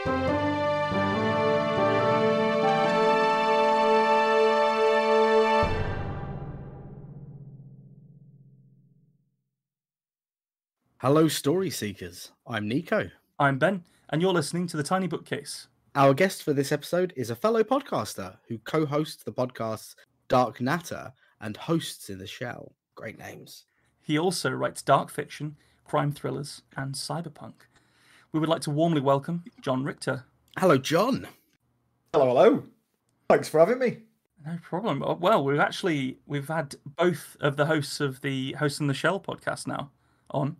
Hello, story seekers. I'm Nico. I'm Ben, and you're listening to The Tiny Bookcase. Our guest for this episode is a fellow podcaster who co-hosts the podcasts Dark Natter and Hosts in the Shell. Great names. He also writes dark fiction, crime thrillers, and cyberpunk. We would like to warmly welcome Jon Richter. Hello, Jon. Hello. Thanks for having me. No problem. Well, we've had both of the hosts of the Hosts in the Shell podcast now on.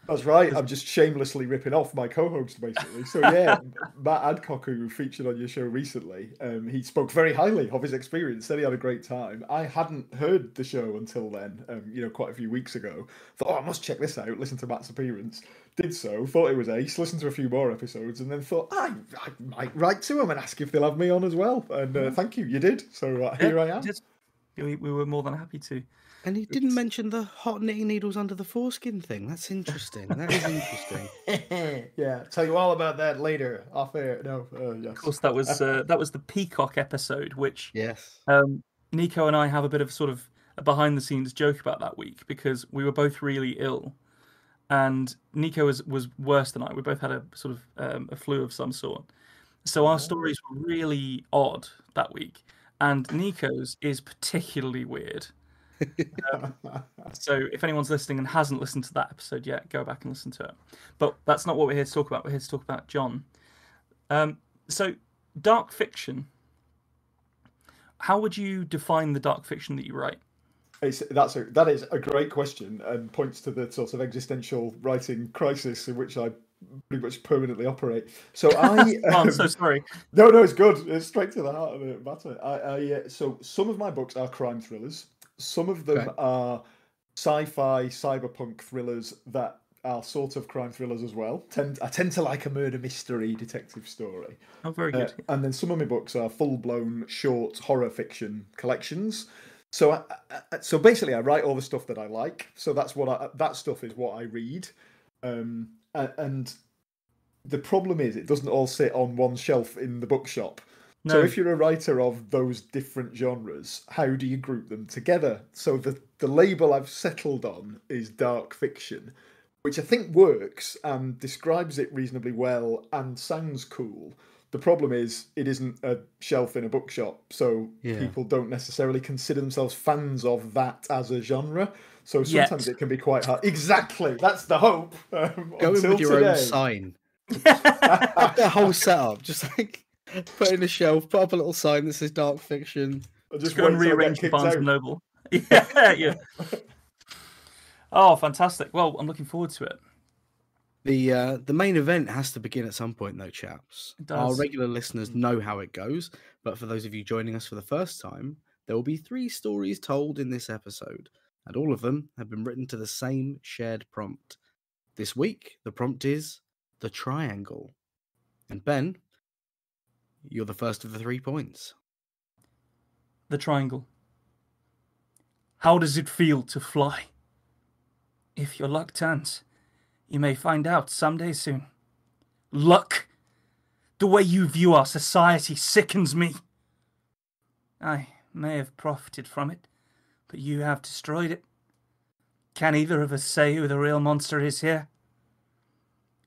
That's right. I'm just shamelessly ripping off my co-host, basically. So yeah, Matt Adcock, who featured on your show recently, he spoke very highly of his experience. Said he had a great time. I hadn't heard the show until then, quite a few weeks ago. Thought, I must check this out. Listen to Matt's appearance. Did so. Thought it was ace. Listened to a few more episodes, and then thought I might write to him and ask if they'll have me on as well. And thank you. You did. So here I am. We were more than happy to. And he didn't mention the hot knitting needles under the foreskin thing. That's interesting. That is interesting. Yeah, tell you all about that later off air. No, yes. Of course, that was the Peacock episode, which Yes. Nico and I have a bit of sort of a behind the scenes joke about that week because we were both really ill, and Nico was worse than I. We both had a sort of a flu of some sort, so our stories were really odd that week. And Nico's is particularly weird. So if anyone's listening and hasn't listened to that episode yet, go back and listen to it. But that's not what we're here to talk about. We're here to talk about Jon. So dark fiction. How would you define the dark fiction that you write? That is a great question and points to the sort of existential writing crisis in which I pretty much permanently operate. So I'm so sorry. No, it's good. It's straight to the heart of the matter. So some of my books are crime thrillers. Some of them are sci-fi, cyberpunk thrillers that are sort of crime thrillers as well. I tend to like a murder mystery detective story. Oh, very good. And then some of my books are full-blown short horror fiction collections. So basically, I write all the stuff that I like. So that stuff is what I read. And the problem is, it doesn't all sit on one shelf in the bookshop. No. So if you're a writer of those different genres, how do you group them together? So the label I've settled on is dark fiction, which I think works and describes it reasonably well and sounds cool. The problem is it isn't a shelf in a bookshop, so people don't necessarily consider themselves fans of that as a genre. So sometimes it can be quite hard. Exactly, that's the hope. Go in with your own sign. That whole setup, just like put in a shelf, put up a little sign that says dark fiction. Just go and rearrange Barnes and Noble. Yeah. Oh, fantastic! Well, I'm looking forward to it. The main event has to begin at some point, though, chaps. Our regular listeners know how it goes, but for those of you joining us for the first time, there will be 3 stories told in this episode, and all of them have been written to the same shared prompt. This week, the prompt is The Triangle. And Ben, you're the first of the 3 points. The Triangle. How does it feel to fly? If your luck turns, you may find out someday soon. Luck! The way you view our society sickens me. I may have profited from it, but you have destroyed it. Can either of us say who the real monster is here?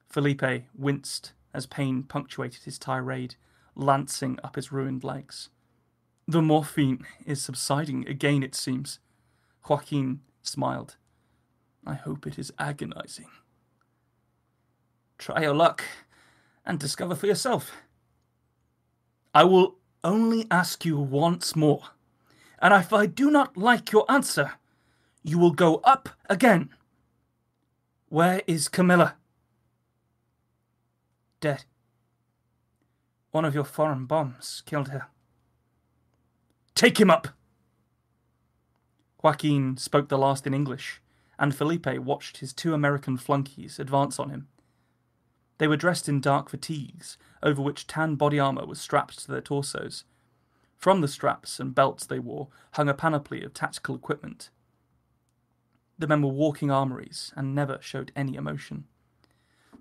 Felipe winced as pain punctuated his tirade, lancing up his ruined legs. The morphine is subsiding again, it seems. Joaquin smiled. I hope it is agonizing. Try your luck and discover for yourself. I will only ask you once more, and if I do not like your answer, you will go up again. Where is Camilla? Dead. One of your foreign bombs killed her. Take him up! Joaquin spoke the last in English, and Felipe watched his 2 American flunkies advance on him. They were dressed in dark fatigues, over which tan body armour was strapped to their torsos. From the straps and belts they wore hung a panoply of tactical equipment. The men were walking armories and never showed any emotion.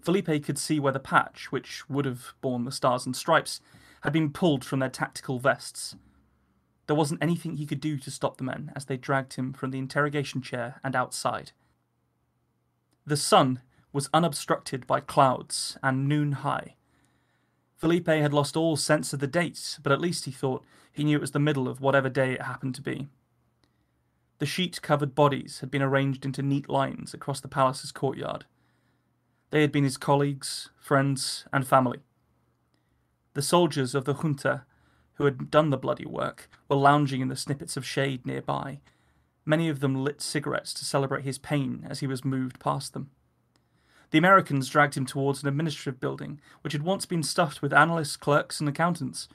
Felipe could see where the patch, which would have borne the stars and stripes, had been pulled from their tactical vests. There wasn't anything he could do to stop the men as they dragged him from the interrogation chair and outside. The sun was unobstructed by clouds and noon high. Felipe had lost all sense of the dates, but at least he thought he knew it was the middle of whatever day it happened to be. The sheet-covered bodies had been arranged into neat lines across the palace's courtyard. They had been his colleagues, friends, and family. The soldiers of the junta who had done the bloody work were lounging in the snippets of shade nearby. Many of them lit cigarettes to celebrate his pain as he was moved past them. The Americans dragged him towards an administrative building, which had once been stuffed with analysts, clerks, and accountants.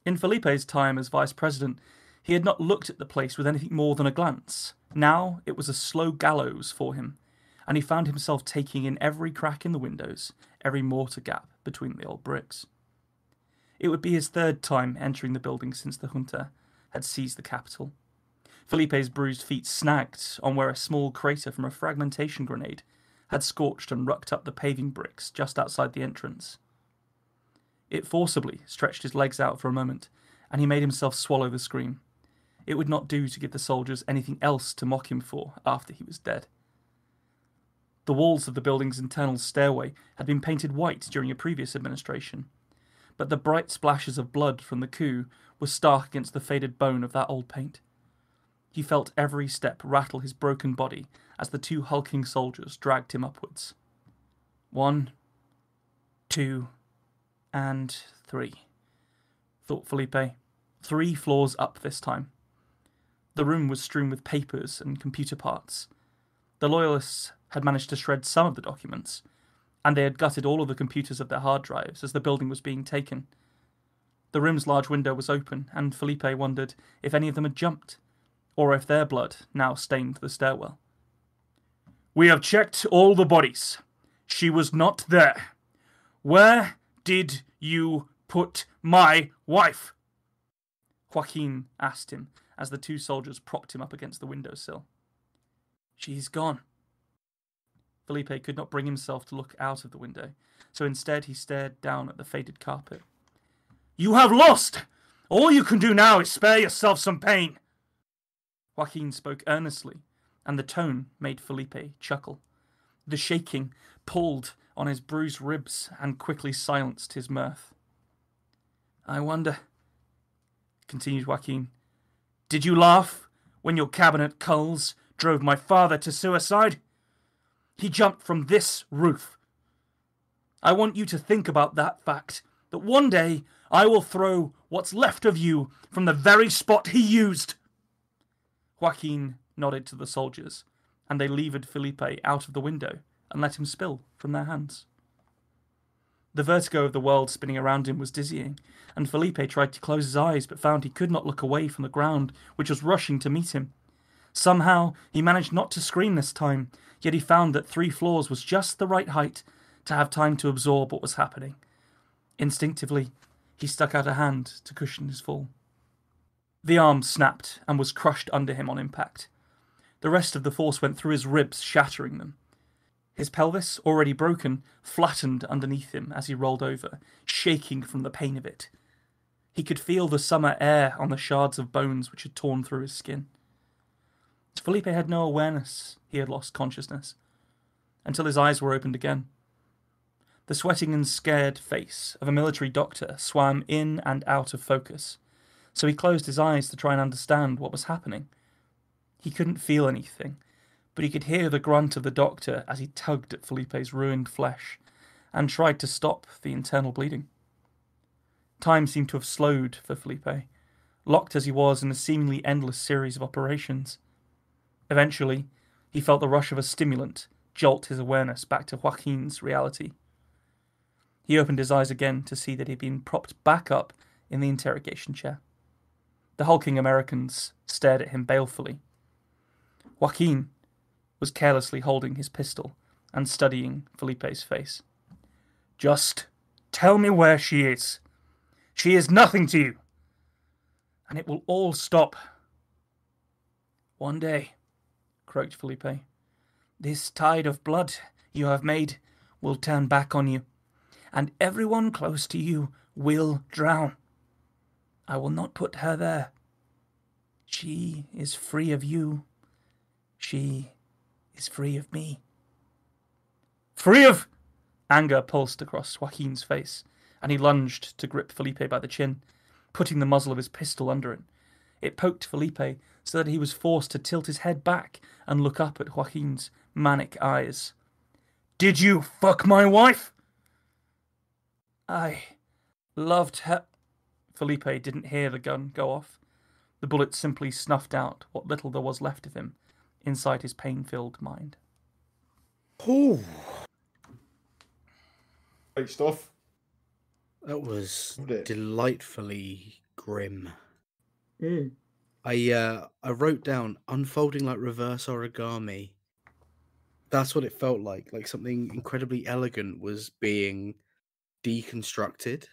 In Felipe's time as vice president, he had not looked at the place with anything more than a glance. Now it was a slow gallows for him, and he found himself taking in every crack in the windows, every mortar gap between the old bricks. It would be his third time entering the building since the junta had seized the capital. Felipe's bruised feet snagged on where a small crater from a fragmentation grenade had scorched and rucked up the paving bricks just outside the entrance. It forcibly stretched his legs out for a moment, and he made himself swallow the scream. It would not do to give the soldiers anything else to mock him for after he was dead. The walls of the building's internal stairway had been painted white during a previous administration, but the bright splashes of blood from the coup were stark against the faded bone of that old paint. He felt every step rattle his broken body as the two hulking soldiers dragged him upwards. 1, 2, and 3, thought Felipe. 3 floors up this time. The room was strewn with papers and computer parts. The loyalists had managed to shred some of the documents, and they had gutted all of the computers of their hard drives as the building was being taken. The room's large window was open, and Felipe wondered if any of them had jumped, or if their blood now stained the stairwell. "We have checked all the bodies. She was not there. Where did you put my wife?" Joaquin asked him as the 2 soldiers propped him up against the windowsill. "She's gone." Felipe could not bring himself to look out of the window, so instead he stared down at the faded carpet. "You have lost! All you can do now is spare yourself some pain." Joaquin spoke earnestly, and the tone made Felipe chuckle. The shaking pulled on his bruised ribs and quickly silenced his mirth. "I wonder," continued Joaquin, "did you laugh when your cabinet culls drove my father to suicide? He jumped from this roof. I want you to think about that fact, that one day I will throw what's left of you from the very spot he used." Joaquin nodded to the soldiers, and they levered Felipe out of the window and let him spill from their hands. The vertigo of the world spinning around him was dizzying, and Felipe tried to close his eyes but found he could not look away from the ground, which was rushing to meet him. Somehow he managed not to scream this time, yet he found that 3 floors was just the right height to have time to absorb what was happening. Instinctively, he stuck out a hand to cushion his fall. The arm snapped and was crushed under him on impact. The rest of the force went through his ribs, shattering them. His pelvis, already broken, flattened underneath him as he rolled over, shaking from the pain of it. He could feel the summer air on the shards of bones which had torn through his skin. Felipe had no awareness he had lost consciousness, until his eyes were opened again. The sweating and scared face of a military doctor swam in and out of focus, so he closed his eyes to try and understand what was happening. He couldn't feel anything, but he could hear the grunt of the doctor as he tugged at Felipe's ruined flesh and tried to stop the internal bleeding. Time seemed to have slowed for Felipe, locked as he was in a seemingly endless series of operations. Eventually, he felt the rush of a stimulant jolt his awareness back to Joaquin's reality. He opened his eyes again to see that he had been propped back up in the interrogation chair. The hulking Americans stared at him balefully. Joaquin was carelessly holding his pistol and studying Felipe's face. "Just tell me where she is. She is nothing to you, and it will all stop." "One day," croaked Felipe, "this tide of blood you have made will turn back on you, and everyone close to you will drown. I will not put her there. She is free of you. She is free of me. Free of... Anger pulsed across Joaquin's face, and he lunged to grip Felipe by the chin, putting the muzzle of his pistol under it. It poked Felipe so that he was forced to tilt his head back and look up at Joaquin's manic eyes. Did you fuck my wife? I loved her. Felipe didn't hear the gun go off. The bullet simply snuffed out what little there was left of him inside his pain-filled mind. Oh, Great stuff. that was delightfully grim. Mm. I wrote down unfolding like reverse origami. That's what it felt like something incredibly elegant was being deconstructed.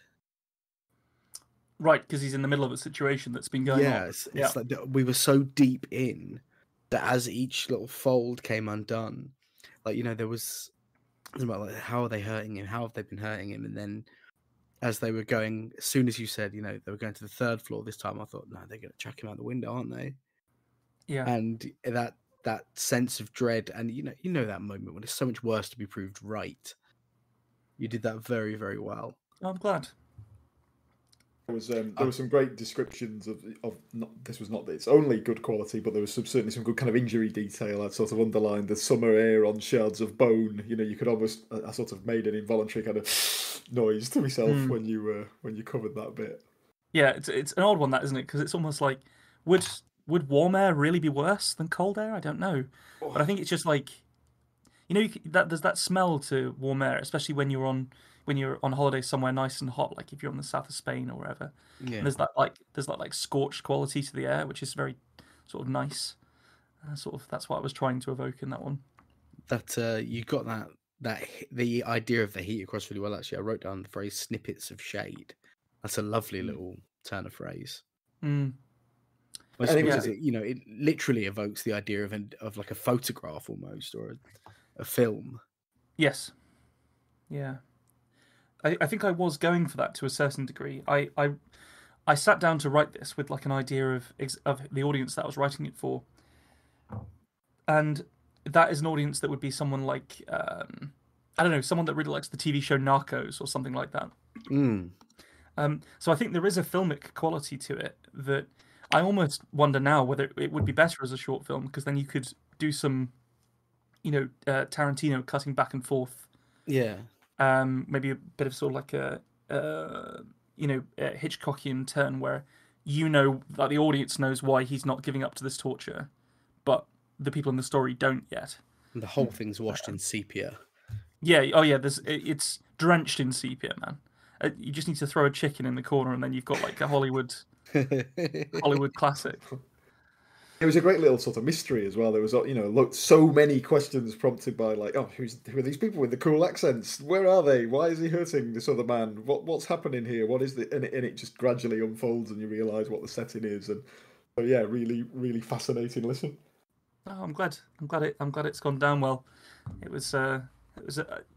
Right, because he's in the middle of a situation that's been going on. It's like we were so deep in that as each little fold came undone, there was about like how are they hurting him? How have they been hurting him? And then as they were going, as soon as you said, they were going to the third floor this time, I thought, no, they're going to chuck him out the window, aren't they? Yeah. And that sense of dread, and you know that moment when it's so much worse to be proved right. You did that very, very well. Oh, I'm glad. There were some great descriptions of not, this was not its only good quality, but there was certainly some good kind of injury detail. I'd sort of underlined the summer air on shards of bone. You could almost, I sort of made an involuntary kind of noise to myself when you covered that bit. Yeah, it's an odd one, that, isn't it? Because it's almost like, would warm air really be worse than cold air? I don't know, but I think it's just like, there's that smell to warm air, especially when you're on holiday somewhere nice and hot, like if you're on the south of Spain or wherever. Yeah. And there's that scorched quality to the air, which is very sort of nice. That's what I was trying to evoke in that one. That you got that the idea of the heat across really well. Actually, I wrote down the phrase "snippets of shade." That's a lovely little turn of phrase. Because it literally evokes the idea of like a photograph almost, or a film. Yes. Yeah. I think I was going for that to a certain degree. I sat down to write this with like an idea of the audience that I was writing it for, and that is an audience that would be someone like I don't know, someone that really likes the TV show Narcos or something like that. So I think there is a filmic quality to it that I almost wonder now whether it would be better as a short film, because then you could do some, Tarantino cutting back and forth. Yeah. Maybe a bit of sort of like a Hitchcockian turn where that the audience knows why he's not giving up to this torture, but the people in the story don't yet. And the whole thing's washed in sepia. Yeah. Oh yeah. It's drenched in sepia, man. You just need to throw a chicken in the corner, and then you've got like a Hollywood classic. It was a great little sort of mystery as well. There was, so many questions prompted by like, who are these people with the cool accents? Where are they? Why is he hurting this other man? What's happening here? What is the? And it just gradually unfolds, and you realise what the setting is. And so yeah, really, really fascinating listen. Oh, I'm glad it's gone down well. It was a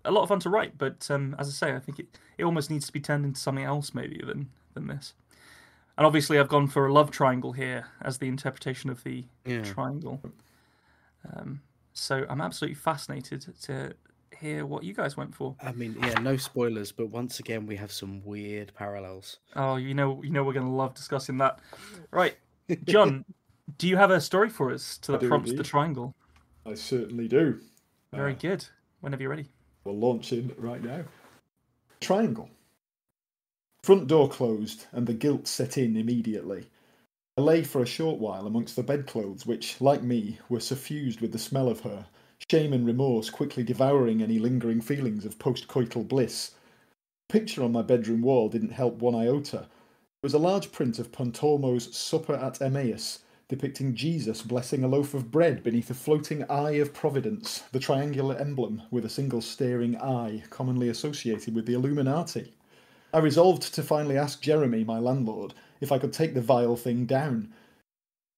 lot of fun to write, but as I say, I think it almost needs to be turned into something else maybe than this. And obviously, I've gone for a love triangle here as the interpretation of the triangle. So I'm absolutely fascinated to hear what you guys went for. I mean, no spoilers, but once again, we have some weird parallels. Oh, we're going to love discussing that. Right, John, do you have a story for us that prompts the triangle? I certainly do. Very good. Whenever you're ready. We'll launch in right now. Triangle. Front door closed, and the guilt set in immediately. I lay for a short while amongst the bedclothes which, like me, were suffused with the smell of her, shame and remorse quickly devouring any lingering feelings of post-coital bliss. The picture on my bedroom wall didn't help one iota. It was a large print of Pontormo's Supper at Emmaus, depicting Jesus blessing a loaf of bread beneath a floating eye of providence, the triangular emblem with a single staring eye commonly associated with the Illuminati. I resolved to finally ask Jeremy, my landlord, if I could take the vile thing down.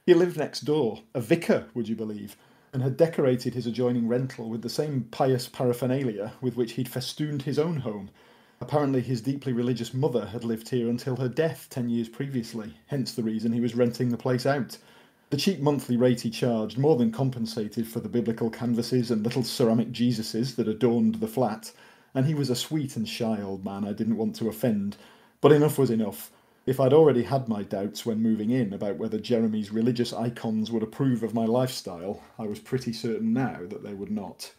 He lived next door, a vicar, would you believe? and had decorated his adjoining rental with the same pious paraphernalia with which he'd festooned his own home. Apparently his deeply religious mother had lived here until her death 10 years previously, hence the reason he was renting the place out. The cheap monthly rate he charged more than compensated for the biblical canvases and little ceramic Jesuses that adorned the flat, and he was a sweet and shy old man I didn't want to offend. But enough was enough. If I'd already had my doubts when moving in about whether Jeremy's religious icons would approve of my lifestyle, I was pretty certain now that they would not.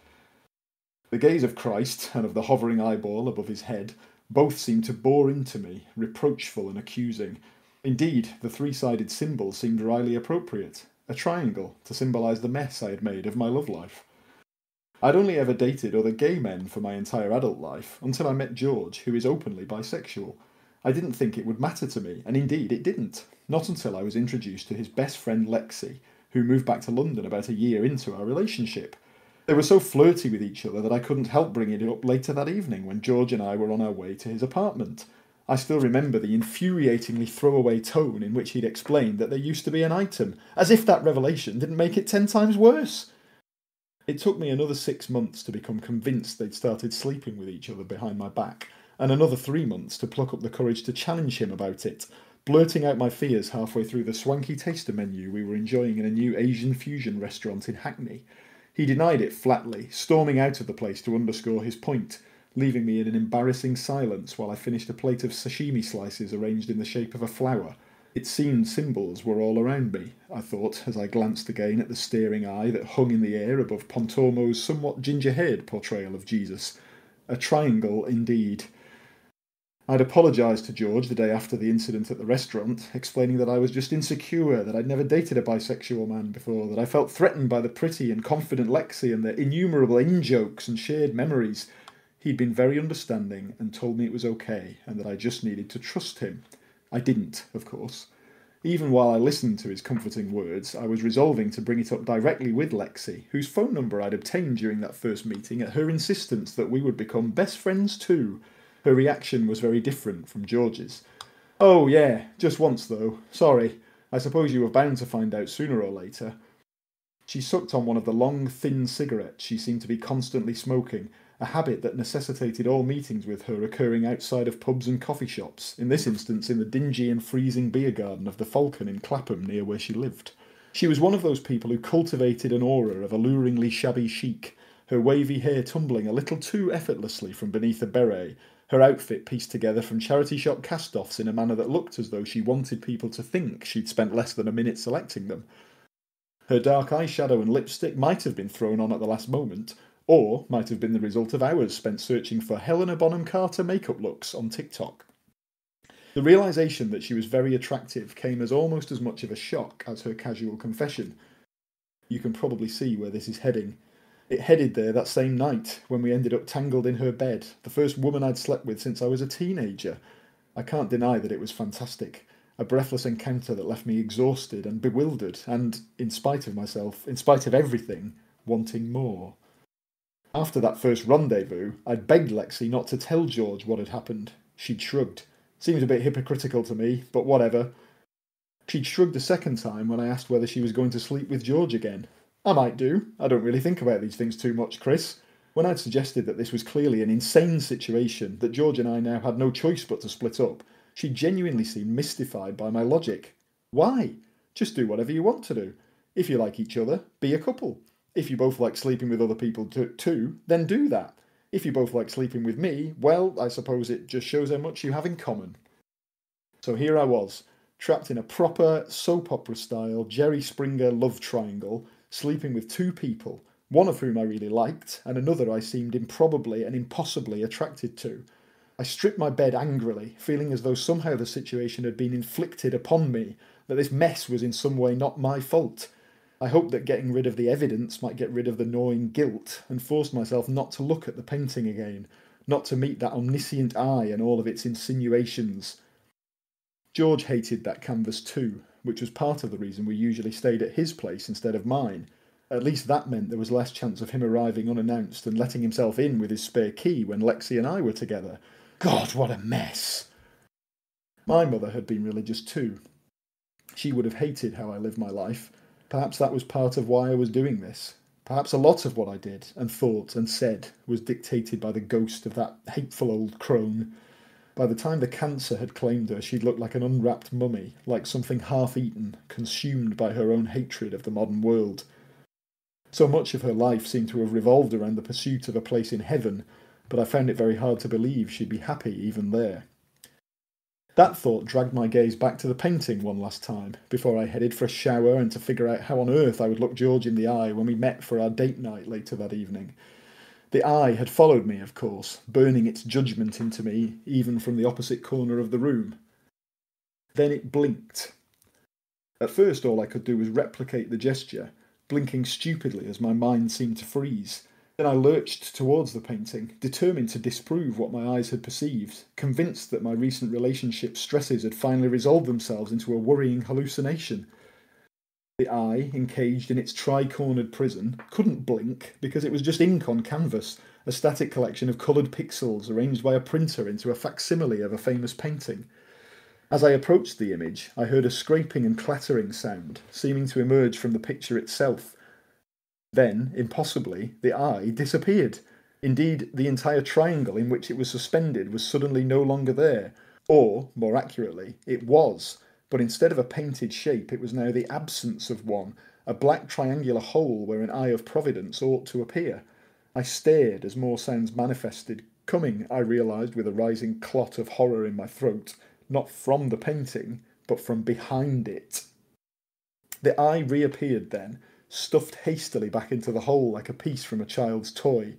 The gaze of Christ and of the hovering eyeball above his head both seemed to bore into me, reproachful and accusing. Indeed, the three-sided symbol seemed wryly appropriate, a triangle to symbolise the mess I had made of my love life. I'd only ever dated other gay men for my entire adult life until I met George, who is openly bisexual. I didn't think it would matter to me, and indeed it didn't. Not until I was introduced to his best friend Lexi, who moved back to London about a year into our relationship. They were so flirty with each other that I couldn't help bringing it up later that evening when George and I were on our way to his apartment. I still remember the infuriatingly throwaway tone in which he'd explained that there used to be an item, as if that revelation didn't make it 10 times worse. It took me another 6 months to become convinced they'd started sleeping with each other behind my back, and another 3 months to pluck up the courage to challenge him about it, blurting out my fears halfway through the swanky taster menu we were enjoying in a new Asian fusion restaurant in Hackney. He denied it flatly, storming out of the place to underscore his point, leaving me in an embarrassing silence while I finished a plate of sashimi slices arranged in the shape of a flower. It seemed symbols were all around me, I thought, as I glanced again at the staring eye that hung in the air above Pontormo's somewhat ginger-haired portrayal of Jesus. A triangle indeed. I'd apologised to George the day after the incident at the restaurant, explaining that I was just insecure, that I'd never dated a bisexual man before, that I felt threatened by the pretty and confident Lexi and their innumerable in-jokes and shared memories. He'd been very understanding and told me it was okay, and that I just needed to trust him. I didn't, of course. Even while I listened to his comforting words, I was resolving to bring it up directly with Lexi, whose phone number I'd obtained during that first meeting at her insistence that we would become best friends too. Her reaction was very different from George's. "Oh, yeah, just once though. Sorry. I suppose you were bound to find out sooner or later." She sucked on one of the long, thin cigarettes she seemed to be constantly smoking, a habit that necessitated all meetings with her occurring outside of pubs and coffee shops, in this instance in the dingy and freezing beer garden of the Falcon in Clapham near where she lived. She was one of those people who cultivated an aura of alluringly shabby chic, her wavy hair tumbling a little too effortlessly from beneath a beret, her outfit pieced together from charity shop cast-offs in a manner that looked as though she wanted people to think she'd spent less than a minute selecting them. Her dark eyeshadow and lipstick might have been thrown on at the last moment, or might have been the result of hours spent searching for Helena Bonham Carter makeup looks on TikTok. The realisation that she was very attractive came as almost as much of a shock as her casual confession. You can probably see where this is heading. It headed there that same night, when we ended up tangled in her bed, the first woman I'd slept with since I was a teenager. I can't deny that it was fantastic. A breathless encounter that left me exhausted and bewildered, and, in spite of myself, in spite of everything, wanting more. After that first rendezvous, I'd begged Lexi not to tell George what had happened. She'd shrugged. Seemed a bit hypocritical to me, but whatever. She'd shrugged a second time when I asked whether she was going to sleep with George again. "I might do. I don't really think about these things too much, Chris." When I'd suggested that this was clearly an insane situation, that George and I now had no choice but to split up, she genuinely seemed mystified by my logic. Why? Just do whatever you want to do. If you like each other, be a couple. If you both like sleeping with other people too, then do that. If you both like sleeping with me, well, I suppose it just shows how much you have in common. So here I was, trapped in a proper soap opera style Jerry Springer love triangle, sleeping with two people, one of whom I really liked, and another I seemed improbably and impossibly attracted to. I stripped my bed angrily, feeling as though somehow the situation had been inflicted upon me, that this mess was in some way not my fault. I hoped that getting rid of the evidence might get rid of the gnawing guilt, and forced myself not to look at the painting again, not to meet that omniscient eye and all of its insinuations. George hated that canvas too, which was part of the reason we usually stayed at his place instead of mine. At least that meant there was less chance of him arriving unannounced and letting himself in with his spare key when Lexi and I were together. God, what a mess! My mother had been religious too. She would have hated how I lived my life. Perhaps that was part of why I was doing this. Perhaps a lot of what I did and thought and said was dictated by the ghost of that hateful old crone. By the time the cancer had claimed her, she'd looked like an unwrapped mummy, like something half-eaten, consumed by her own hatred of the modern world. So much of her life seemed to have revolved around the pursuit of a place in heaven, but I found it very hard to believe she'd be happy even there. That thought dragged my gaze back to the painting one last time, before I headed for a shower and to figure out how on earth I would look George in the eye when we met for our date night later that evening. The eye had followed me, of course, burning its judgment into me, even from the opposite corner of the room. Then it blinked. At first all I could do was replicate the gesture, blinking stupidly as my mind seemed to freeze. Then I lurched towards the painting, determined to disprove what my eyes had perceived, convinced that my recent relationship stresses had finally resolved themselves into a worrying hallucination. The eye, encaged in its tri-cornered prison, couldn't blink because it was just ink on canvas, a static collection of coloured pixels arranged by a printer into a facsimile of a famous painting. As I approached the image, I heard a scraping and clattering sound, seeming to emerge from the picture itself. Then, impossibly, the eye disappeared. Indeed, the entire triangle in which it was suspended was suddenly no longer there. Or, more accurately, it was. But instead of a painted shape, it was now the absence of one, a black triangular hole where an eye of providence ought to appear. I stared as more sounds manifested, coming, I realised, with a rising clot of horror in my throat, not from the painting, but from behind it. The eye reappeared then, stuffed hastily back into the hole like a piece from a child's toy.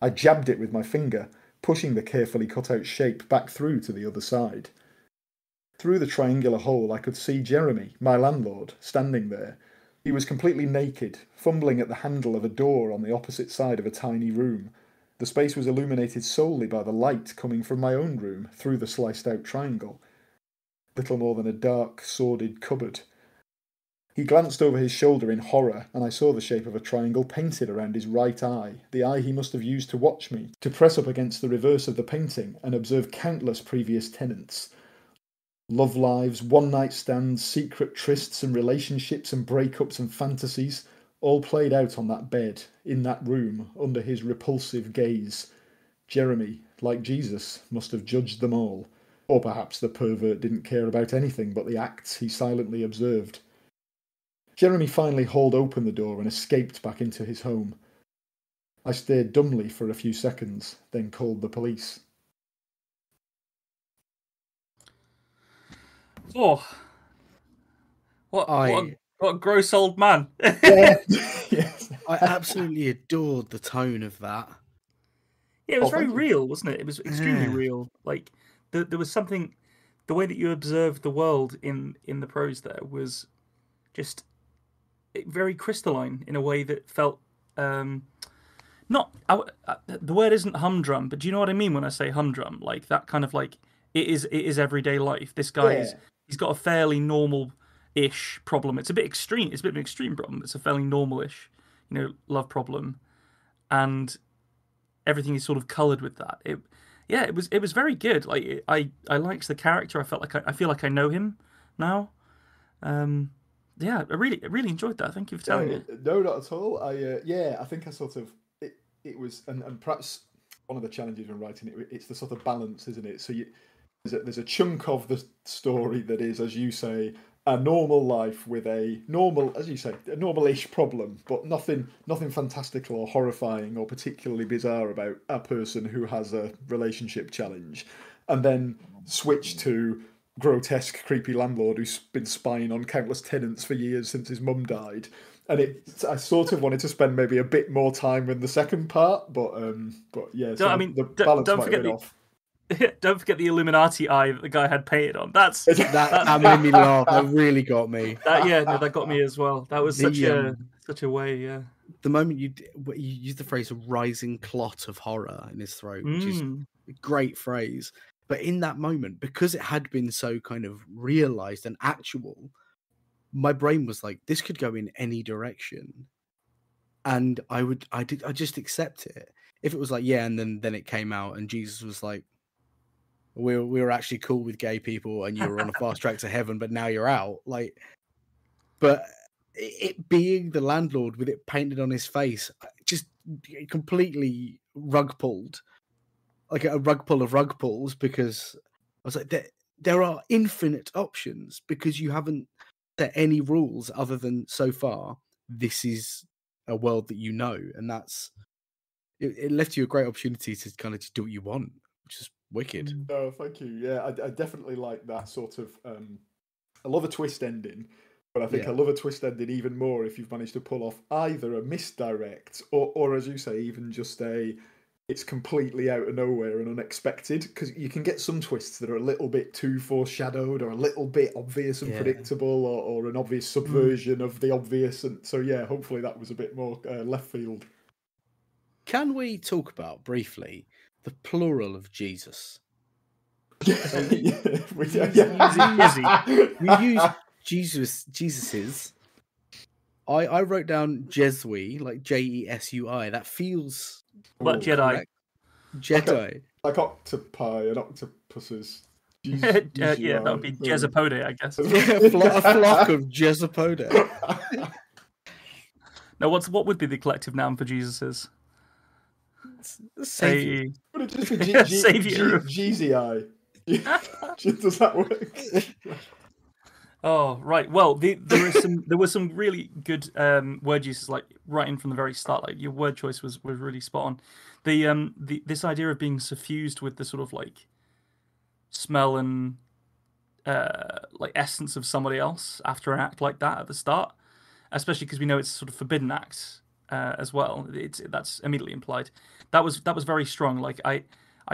I jabbed it with my finger, pushing the carefully cut-out shape back through to the other side. Through the triangular hole I could see Jeremy, my landlord, standing there. He was completely naked, fumbling at the handle of a door on the opposite side of a tiny room. The space was illuminated solely by the light coming from my own room through the sliced-out triangle. Little more than a dark, sordid cupboard. He glanced over his shoulder in horror, and I saw the shape of a triangle painted around his right eye, the eye he must have used to watch me, to press up against the reverse of the painting and observe countless previous tenets. Love lives, one-night stands, secret trysts and relationships and breakups and fantasies, all played out on that bed, in that room, under his repulsive gaze. Jeremy, like Jesus, must have judged them all. Or perhaps the pervert didn't care about anything but the acts he silently observed. Jeremy finally hauled open the door and escaped back into his home. I stared dumbly for a few seconds, then called the police. Oh, what a gross old man. Yeah. Yes. I absolutely adored the tone of that. Yeah, it was very real, wasn't it? It was extremely real. Like there was something, the way that you observed the world in the prose there was just very crystalline in a way that felt not. The word isn't humdrum, but do you know what I mean when I say humdrum? Like that kind of like it is everyday life. This guy he's got a fairly normal-ish problem. It's a bit extreme. It's a bit of an extreme problem. It's a fairly normal-ish, love problem, and everything is sort of coloured with that. It was very good. Like I liked the character. I felt like I feel like I know him now. Yeah, I really enjoyed that. Thank you for telling me. No, not at all. I think I sort of it was, and perhaps one of the challenges when writing it, it's the sort of balance, isn't it? So there's a chunk of the story that is, as you say, a normal life with a normal, as you say, a normal-ish problem, but nothing fantastical or horrifying or particularly bizarre about a person who has a relationship challenge, and then switch to grotesque, creepy landlord who's been spying on countless tenants for years since his mum died. And I sort of wanted to spend maybe a bit more time with the second part, but yeah. So the balance might have been off. Don't forget the Illuminati eye that the guy had painted on. That made me laugh. That really got me. That got me as well. That was such a way. Yeah. The moment you used the phrase "a rising clot of horror" in his throat, which is a great phrase. But in that moment, because it had been so kind of realized and actual, my brain was like, "This could go in any direction," and I just accept it. If it was like, yeah, and then it came out, and Jesus was like, we were actually cool with gay people, and you were on a fast track to heaven, but now you're out. Like, but it being the landlord with it painted on his face, just completely rug pulled, like a rug pull of rug pulls, because I was like, there are infinite options because you haven't set any rules other than so far this is a world that you know, and it left you a great opportunity to kind of just do what you want, which is wicked. Oh, thank you. Yeah, I definitely like that sort of. I love a twist ending, but I think I love a twist ending even more if you've managed to pull off either a misdirect or as you say, even just it's completely out of nowhere and unexpected, because you can get some twists that are a little bit too foreshadowed or a little bit obvious and predictable or an obvious subversion of the obvious. And so, yeah, hopefully that was a bit more left field. Can we talk about briefly the plural of Jesus? We use Jesus's. I wrote down Jesui, like Jesui. That feels Jedi. Correct. Jedi. Like octopi and octopuses. Yeah, that would be Jezapode, I guess. A flock of Jezapode. Now, what would be the collective noun for Jesus's? Savior. Would it just be Savior. Jeezy? Does that work? Oh, right. Well, there were some really good word uses, like right in from the very start. Like your word choice was really spot on. This idea of being suffused with the sort of like smell and like essence of somebody else after an act like that at the start, especially because we know it's a sort of forbidden act as well. That's immediately implied. That was very strong. Like I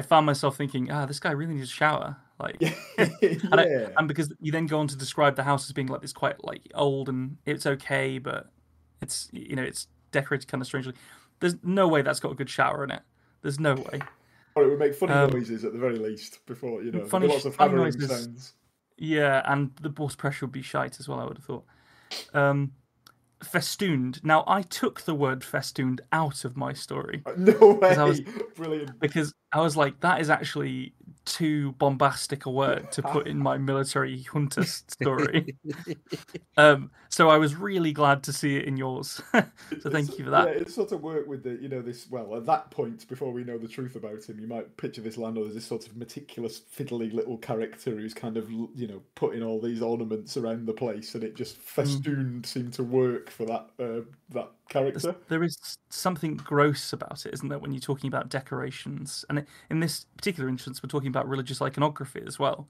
found myself thinking, this guy really needs a shower. Like, and because you then go on to describe the house as being like this quite like old and it's okay, but it's it's decorated kind of strangely. There's no way that's got a good shower in it. There's no way. Or it would make funny noises at the very least before lots of funny hammering noises. sounds. Yeah, and the boss pressure would be shite as well, I would have thought. Festooned. Now, I took the word festooned out of my story. No way! Brilliant. Because I was like, that is actually too bombastic a word to put in my military junta story. So I was really glad to see it in yours. So thank you for that. Yeah, it sort of worked with this. Well, at that point, before we know the truth about him, you might picture this landlord as this sort of meticulous, fiddly little character who's kind of putting all these ornaments around the place, and it just festooned seemed to work for that character. There is something gross about it, isn't there, when you're talking about decorations? And in this particular instance, we're talking about religious iconography as well.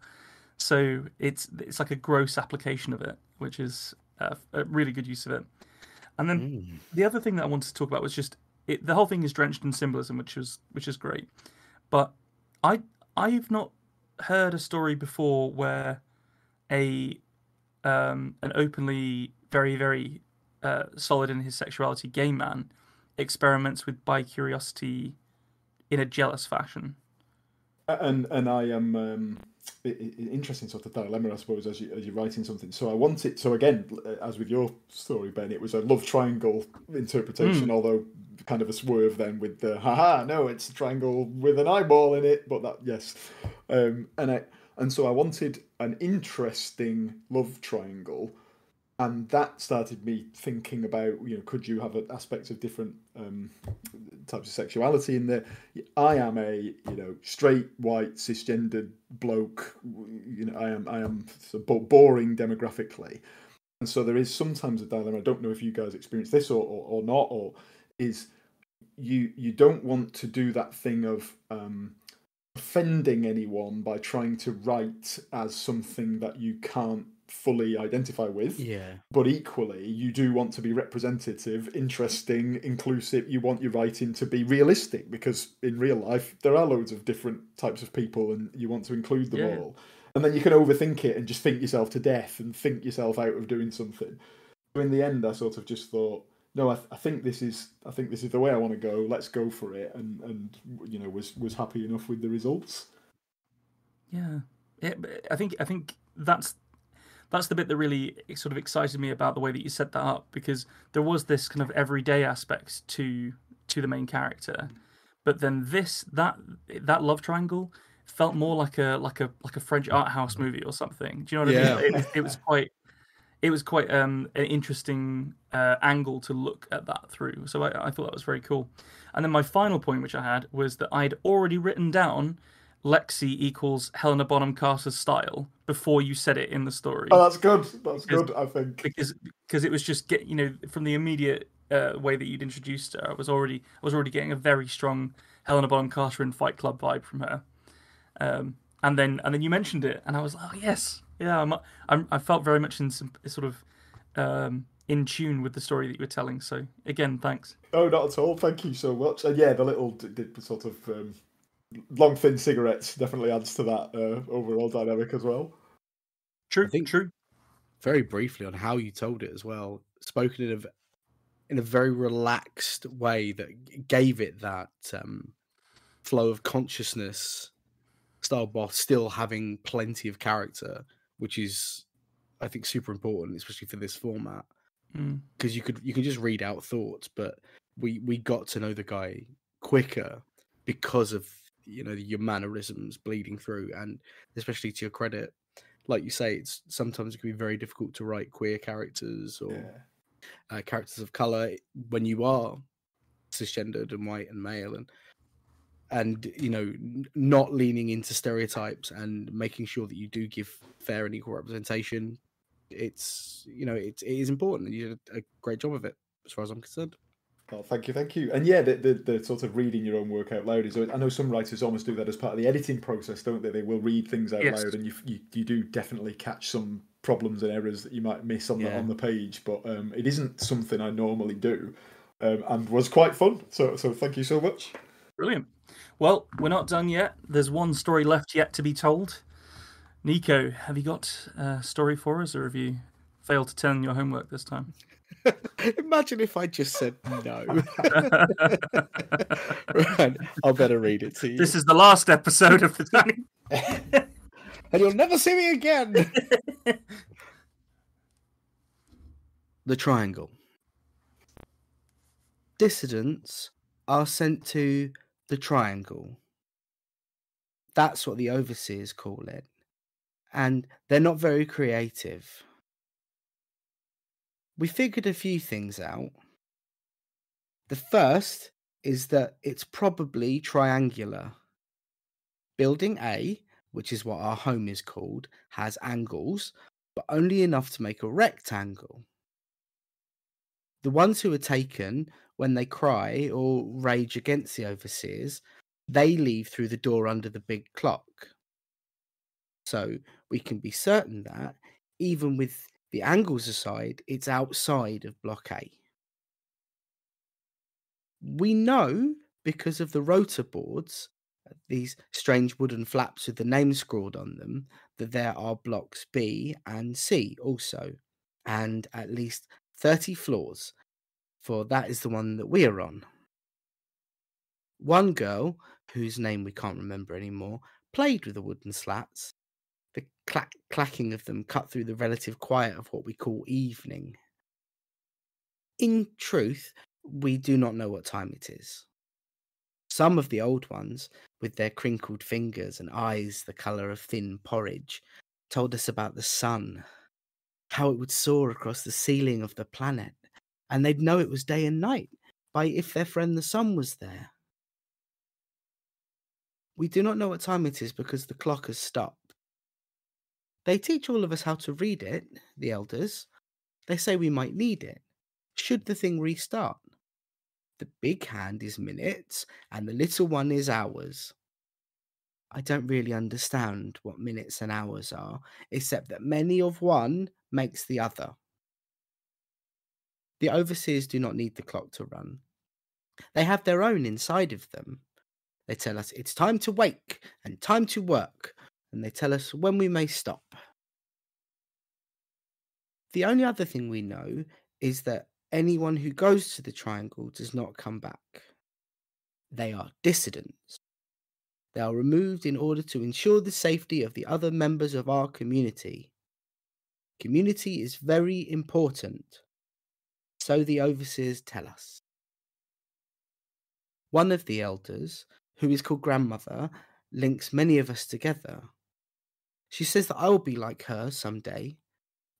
So it's like a gross application of it, which is a really good use of it. And then the other thing that I wanted to talk about was just the whole thing is drenched in symbolism, which is great. But I've not heard a story before where an openly very, very solid in his sexuality gay man experiments with bi-curiosity in a jealous fashion. And I am interesting sort of dilemma, I suppose, as you're writing something. So I want it. So again, as with your story, Ben, it was a love triangle interpretation, although kind of a swerve then with the no, it's a triangle with an eyeball in it. But that yes, and so I wanted an interesting love triangle. And that started me thinking about, could you have aspects of different types of sexuality in there? I am a, straight, white, cisgendered bloke. I am boring demographically. And so there is sometimes a dilemma. I don't know if you guys experience this or not, or is you don't want to do that thing of offending anyone by trying to write as something that you can't fully identify with, but equally you do want to be representative, interesting, inclusive. You want your writing to be realistic, because in real life there are loads of different types of people and you want to include them all, and then you can overthink it and just think yourself to death and think yourself out of doing something. So in the end I sort of just thought, no, I think this is the way I want to go, let's go for it, and was happy enough with the results. I think that's the bit that really sort of excited me about the way that you set that up, because there was this kind of everyday aspect to the main character, but then that love triangle felt more like a French art house movie or something. Do you know what I mean? It was quite. it was quite an interesting angle to look at that through. So I thought that was very cool. And then my final point, which I had, was that I'd already written down Lexi equals Helena Bonham Carter's style before you said it in the story. Oh, that's good. That's good, I think. Because it was just from the immediate way that you'd introduced her, I was already getting a very strong Helena Bonham Carter in Fight Club vibe from her. And then you mentioned it, and I was like, oh yes, yeah. I felt very much in some sort of in tune with the story that you were telling. So again, thanks. Oh, not at all. Thank you so much. And yeah, the little sort of long thin cigarettes definitely adds to that overall dynamic as well. True. True. Very briefly on how you told it as well, spoken in a very relaxed way that gave it that flow of consciousness style, while still having plenty of character, which is, I think, super important, especially for this format, because you can just read out thoughts, but we got to know the guy quicker because of your mannerisms bleeding through, and especially to your credit, like you say, sometimes it can be very difficult to write queer characters or characters of color when you are cisgendered and white and male, and not leaning into stereotypes and making sure that you do give fair and equal representation. It is important, and you did a great job of it as far as I'm concerned. Oh, thank you. And yeah, the sort of reading your own work out loud is. I know some writers almost do that as part of the editing process, don't they? They will read things out loud, and you do definitely catch some problems and errors that you might miss on the page. But it isn't something I normally do, and was quite fun. So thank you so much. Brilliant. Well, we're not done yet. There's one story left yet to be told. Nico, have you got a story for us, or have you failed to turn your homework this time? Imagine if I just said no. Right, I'll better read it to you. This is the last episode of the Tiny. And you'll never see me again. The Triangle. Dissidents are sent to the Triangle. That's what the overseers call it. And they're not very creative. We figured a few things out. The first is that it's probably triangular. Building A, which is what our home is called, has angles, but only enough to make a rectangle. The ones who are taken, when they cry or rage against the overseers, they leave through the door under the big clock. So we can be certain that, even with the angles aside, it's outside of Block A. We know because of the rotor boards, these strange wooden flaps with the name scrawled on them, that there are blocks B and C also, and at least 30 floors, for that is the one that we are on. One girl, whose name we can't remember anymore, played with the wooden slats. The clacking of them cut through the relative quiet of what we call evening. In truth, we do not know what time it is. Some of the old ones, with their crinkled fingers and eyes the colour of thin porridge, told us about the sun, how it would soar across the ceiling of the planet, and they'd know it was day and night by if their friend the sun was there. We do not know what time it is because the clock has stopped. They teach all of us how to read it, the elders. They say we might need it, should the thing restart. The big hand is minutes, and the little one is hours. I don't really understand what minutes and hours are, except that many of one makes the other. The overseers do not need the clock to run. They have their own inside of them. They tell us it's time to wake and time to work, and they tell us when we may stop. The only other thing we know is that anyone who goes to the Triangle does not come back. They are dissidents. They are removed in order to ensure the safety of the other members of our community. Community is very important. So the overseers tell us. One of the elders, who is called Grandmother, links many of us together. She says that I will be like her someday,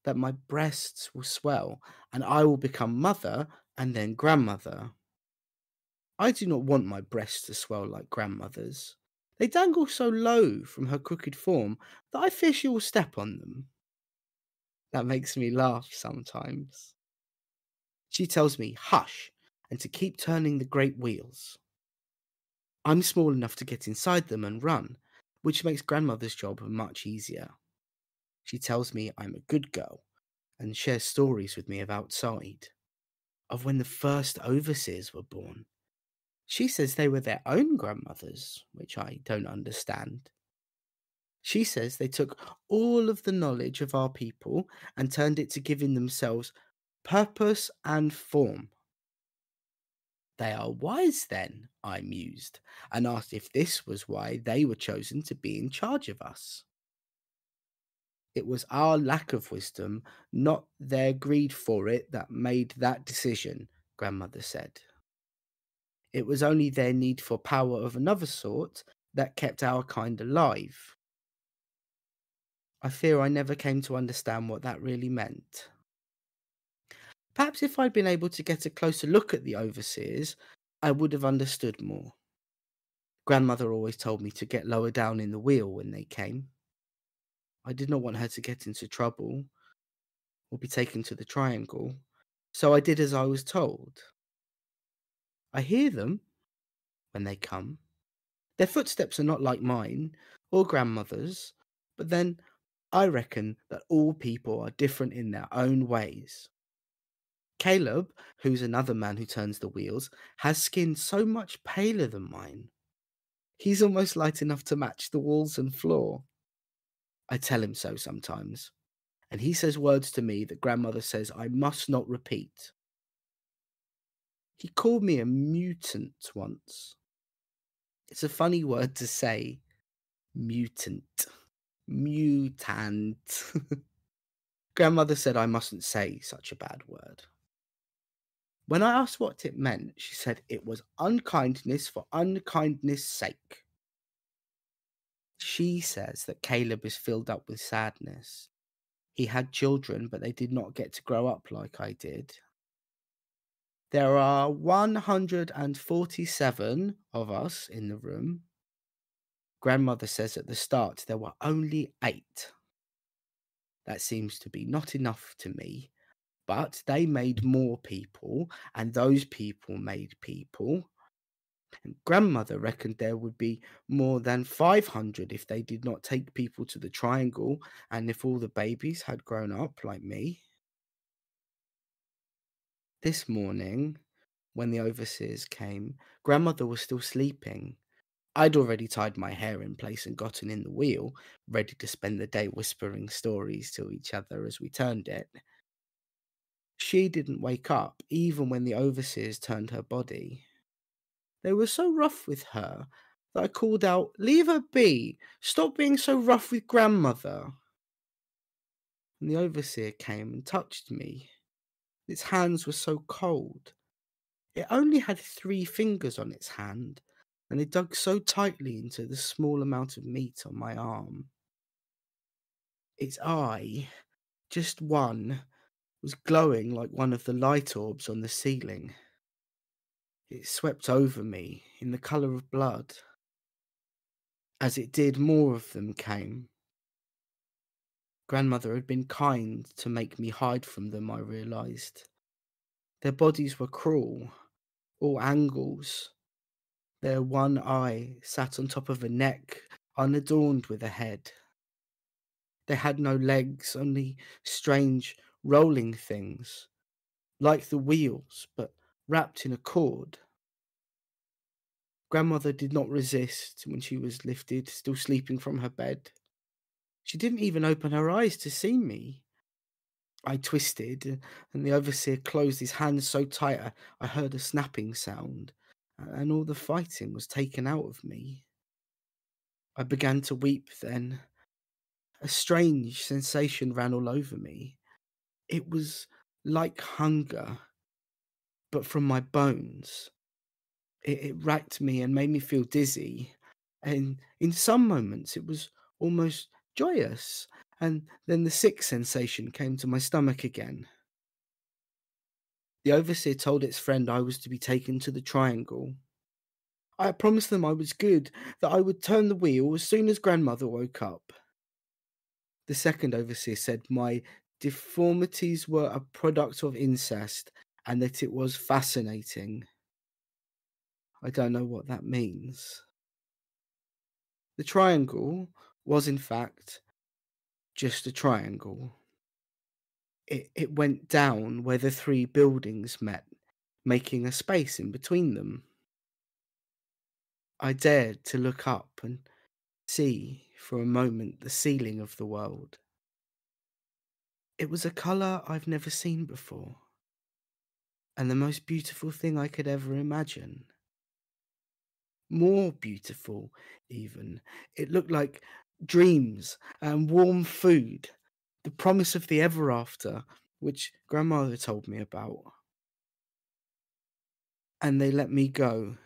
that my breasts will swell and I will become mother and then grandmother. I do not want my breasts to swell like grandmother's. They dangle so low from her crooked form that I fear she will step on them. That makes me laugh sometimes. She tells me, hush, and to keep turning the great wheels. I'm small enough to get inside them and run, which makes grandmother's job much easier. She tells me I'm a good girl and shares stories with me of outside, of when the first overseers were born. She says they were their own grandmothers, which I don't understand. She says they took all of the knowledge of our people and turned it to giving themselves purpose and form. They are wise then, I mused, and asked if this was why they were chosen to be in charge of us. It was our lack of wisdom, not their greed for it, that made that decision, grandmother said. It was only their need for power of another sort that kept our kind alive. I fear I never came to understand what that really meant. Perhaps if I'd been able to get a closer look at the overseers, I would have understood more. Grandmother always told me to get lower down in the wheel when they came. I did not want her to get into trouble or be taken to the triangle, so I did as I was told. I hear them when they come. Their footsteps are not like mine or grandmother's, but then I reckon that all people are different in their own ways. Caleb, who's another man who turns the wheels, has skin so much paler than mine. He's almost light enough to match the walls and floor. I tell him so sometimes, and he says words to me that grandmother says I must not repeat. He called me a mutant once. It's a funny word to say, mutant. Mutant. Grandmother said I mustn't say such a bad word. When I asked what it meant, she said it was unkindness for unkindness' sake. She says that Caleb is filled up with sadness. He had children, but they did not get to grow up like I did. There are 147 of us in the room. Grandmother says at the start there were only 8. That seems to be not enough to me, but they made more people, and those people made people. And grandmother reckoned there would be more than 500 if they did not take people to the triangle and if all the babies had grown up like me. This morning, when the overseers came, grandmother was still sleeping. I'd already tied my hair in place and gotten in the wheel, ready to spend the day whispering stories to each other as we turned it. She didn't wake up, even when the overseers turned her body. They were so rough with her that I called out, "Leave her be! Stop being so rough with grandmother!" And the overseer came and touched me. Its hands were so cold. It only had 3 fingers on its hand, and it dug so tightly into the small amount of meat on my arm. Its eye, just one, was glowing like one of the light orbs on the ceiling. It swept over me in the colour of blood. As it did, more of them came. Grandmother had been kind to make me hide from them, I realised. Their bodies were cruel, all angles. Their one eye sat on top of a neck, unadorned with a head. They had no legs, only strange rolling things, like the wheels, but wrapped in a cord. Grandmother did not resist when she was lifted, still sleeping from her bed. She didn't even open her eyes to see me. I twisted, and the overseer closed his hands so tight I heard a snapping sound, and all the fighting was taken out of me. I began to weep then. A strange sensation ran all over me. It was like hunger, but from my bones. It racked me and made me feel dizzy, and in some moments it was almost joyous, and then the sick sensation came to my stomach again. The overseer told its friend I was to be taken to the triangle. I promised them I was good, that I would turn the wheel as soon as grandmother woke up. The second overseer said my deformities were a product of incest and that it was fascinating. I don't know what that means. The triangle was, in fact, just a triangle. It went down where the three buildings met, making a space in between them. I dared to look up and see for a moment the ceiling of the world. It was a colour I've never seen before, and the most beautiful thing I could ever imagine. More beautiful, even. It looked like dreams and warm food, the promise of the ever after, which grandmother told me about. And they let me go,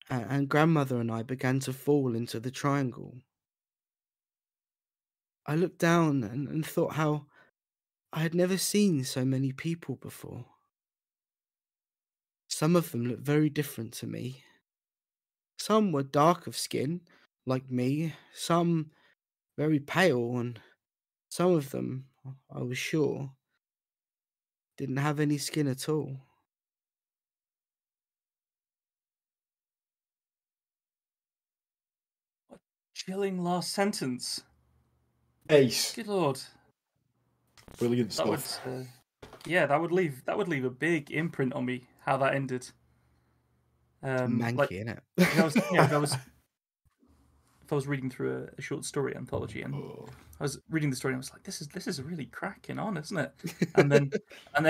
and grandmother and I began to fall into the triangle. I looked down and thought how I had never seen so many people before. Some of them looked very different to me. Some were dark of skin, like me, some very pale, and some of them, I was sure, didn't have any skin at all. What chilling last sentence. Ace. Good lord. Brilliant stuff. That would leave a big imprint on me, how that ended. Manky, innit? If I was reading through a short story anthology and I was reading the story and I was like, this is really cracking on, isn't it? And then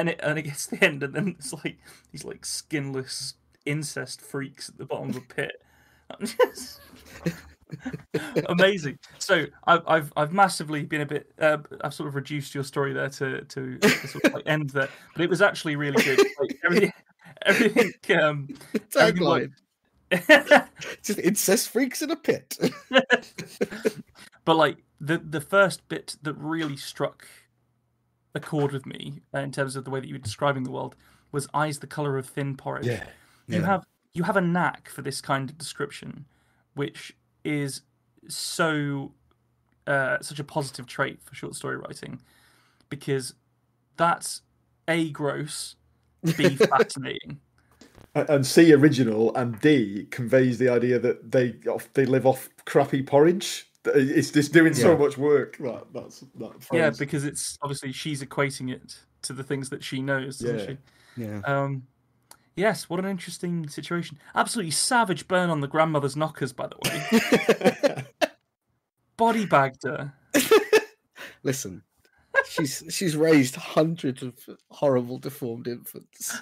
it gets to the end and then it's like these like skinless incest freaks at the bottom of a pit. Amazing. So I've massively been a bit I've sort of reduced your story there to sort of like end there, but it was actually really good. Like, everything Tagline. Just incest freaks in a pit. But like the first bit that really struck a chord with me in terms of the way that you were describing the world was eyes the color of thin porridge. Yeah. You have a knack for this kind of description, which is so such a positive trait for short story writing, because that's A, gross, B, fascinating. And C, original, and D, conveys the idea that they live off crappy porridge. It's just doing so much work. That phrase. Because it's obviously she's equating it to the things that she knows, doesn't she? Yeah. Yes, what an interesting situation. Absolutely savage burn on the grandmother's knockers, by the way. Body bagged her. Listen, she's raised hundreds of horrible, deformed infants.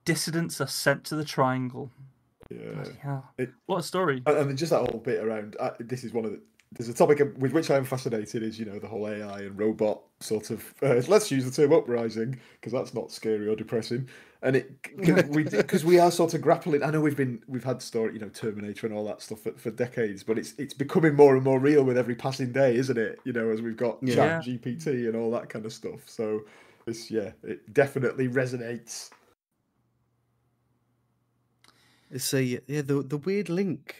Dissidents are sent to the triangle. Yeah. What a story. And just that whole bit around, this is one of the, there's a topic with which I'm fascinated is, the whole AI and robot sort of, let's use the term uprising, because that's not scary or depressing. And because we are sort of grappling, I know we've had story, Terminator and all that stuff for decades, but it's becoming more and more real with every passing day, isn't it? As we've got Chat GPT and all that kind of stuff. So it definitely resonates. So the weird link,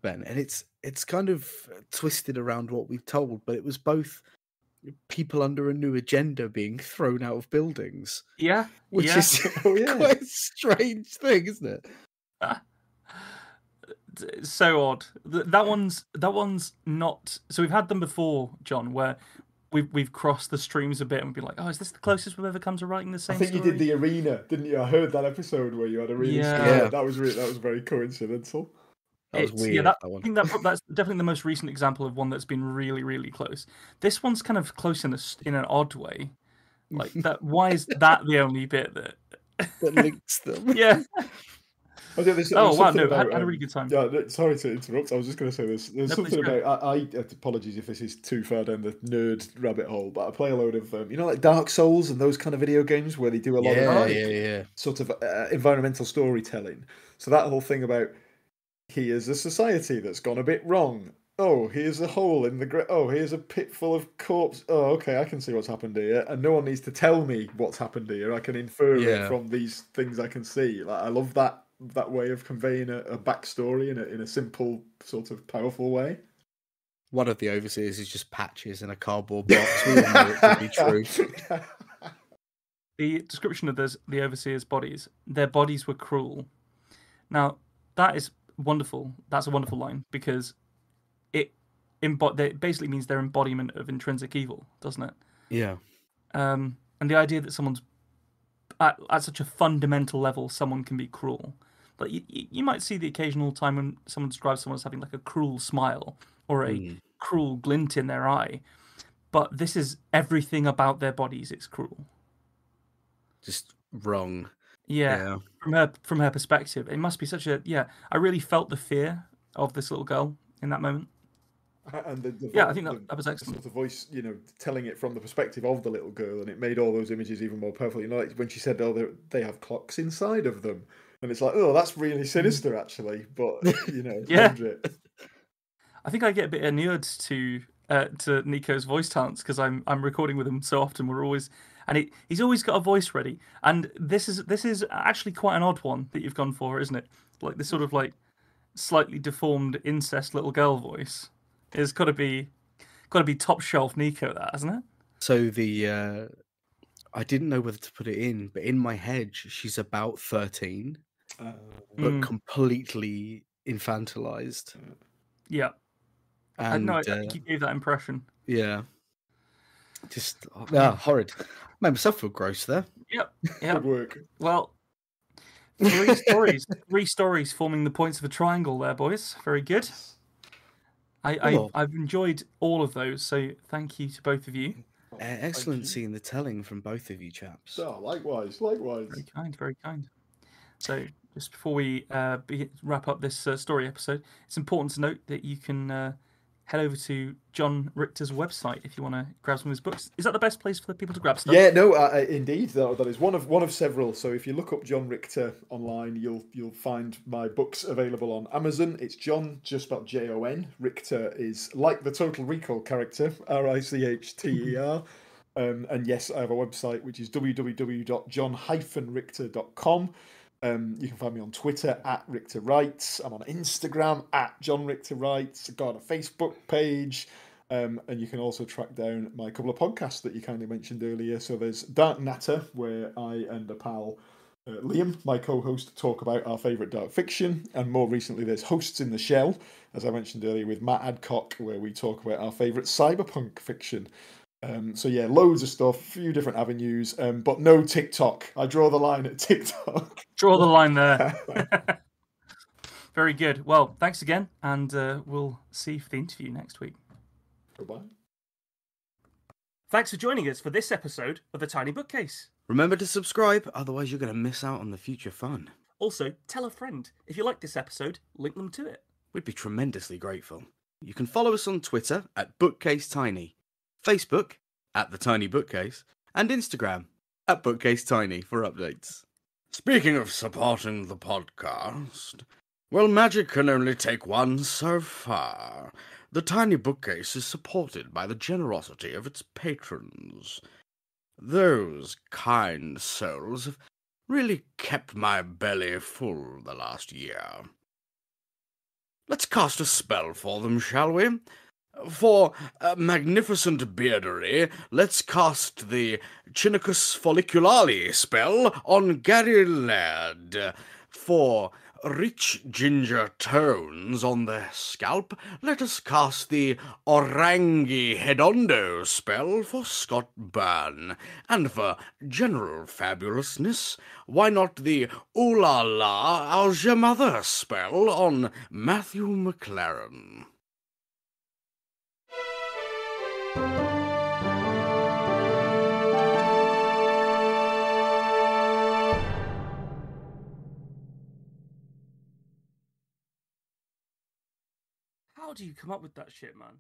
Ben, and it's kind of twisted around what we've told, but it was both people under a new agenda being thrown out of buildings. Yeah, which is quite a strange thing, isn't it? So odd. That one's not. So we've had them before, John, where we've crossed the streams a bit and we've been like, oh, is this the closest we've ever come to writing the same story? I think you did the arena, didn't you? I heard that episode where you had a really that was very coincidental. That was weird. I think that's definitely the most recent example of one that's been really, really close. This one's kind of close in an odd way. Like that. Why is that the only bit that links them? Yeah. Wow! No, I had a really good time. Yeah, sorry to interrupt. I was just going to say there's something about. I apologies if this is too far down the nerd rabbit hole, but I play a load of like Dark Souls and those kind of video games where they do a lot of sort of environmental storytelling. So that whole thing about here's a society that's gone a bit wrong. oh, here's a hole in the oh, here's a pit full of corpse. Oh, okay, I can see what's happened here, and no one needs to tell me what's happened here. I can infer it from these things I can see. Like, I love that way of conveying a backstory in a simple, sort of powerful way. One of the overseers is just Patches in a cardboard box. We all know it to be true. The description of the overseers' bodies, their bodies were cruel. Now, that is wonderful. That's a wonderful line, because it basically means their embodiment of intrinsic evil, doesn't it? Yeah. And the idea that someone's at such a fundamental level, someone can be cruel. But you might see the occasional time when someone describes someone as having like a cruel smile or a cruel glint in their eye. But this is everything about their bodies. It's cruel. Just wrong. Yeah. From her perspective, it must be such a I really felt the fear of this little girl in that moment. And I think that was excellent. The voice, telling it from the perspective of the little girl, and it made all those images even more powerful. Like when she said, "Oh, they have clocks inside of them," and it's like, "Oh, that's really sinister, actually." But I think I get a bit inured to Nico's voice talents because I'm recording with him so often. He's always got a voice ready, and this is actually quite an odd one that you've gone for, isn't it? Like this sort of like slightly deformed incest little girl voice. It's got to be top shelf Nico, that, hasn't it? So I didn't know whether to put it in, but in my head she's about 13, but completely infantilized. Yeah, and I think you gave that impression. Yeah, just horrid. Made myself feel gross there. Yep. Good work. Well, three stories forming the points of a triangle there, boys. Very good. I've enjoyed all of those, so thank you to both of you. Excellent seeing the telling from both of you chaps. Oh, likewise. Very kind. So, just before we wrap up this story episode, it's important to note that you can head over to Jon Richter's website if you want to grab some of his books. Is that the best place for people to grab stuff? Yeah, no, indeed, that is one of several. So if you look up Jon Richter online, you'll find my books available on Amazon. It's Jon, just spelled Jon. Richter is like the Total Recall character, Richter. And yes, I have a website which is www.jon-richter.com. You can find me on Twitter @RichterWrites. I'm on Instagram @JonRichterWrites. I've got a Facebook page. And you can also track down my couple of podcasts that you kindly mentioned earlier. So there's Dark Natter, where I and a pal, Liam, my co-host, talk about our favourite dark fiction. And more recently, there's Hosts in the Shell, as I mentioned earlier, with Matt Adcock, where we talk about our favourite cyberpunk fiction. So yeah, loads of stuff, a few different avenues, but no TikTok. I draw the line at TikTok. Draw the line there. Very good. Well, thanks again, and we'll see you for the interview next week. Goodbye. Thanks for joining us for this episode of The Tiny Bookcase. Remember to subscribe, otherwise you're going to miss out on the future fun. Also, tell a friend. If you like this episode, link them to it. We'd be tremendously grateful. You can follow us on Twitter @BookcaseTiny, Facebook @TheTinyBookcase, and Instagram @BookcaseTiny for updates. Speaking of supporting the podcast, well, magic can only take one so far. The Tiny Bookcase is supported by the generosity of its patrons. Those kind souls have really kept my belly full the last year. Let's cast a spell for them, shall we? For magnificent beardery, let's cast the Chinicus folliculale spell on Gary Laird. For rich ginger tones on the scalp, let us cast the Orangi Hedondo spell for Scott Byrne. And for general fabulousness, why not the Ooh La La, How's Your Mother spell on Matthew McLaren? How do you come up with that shit, man?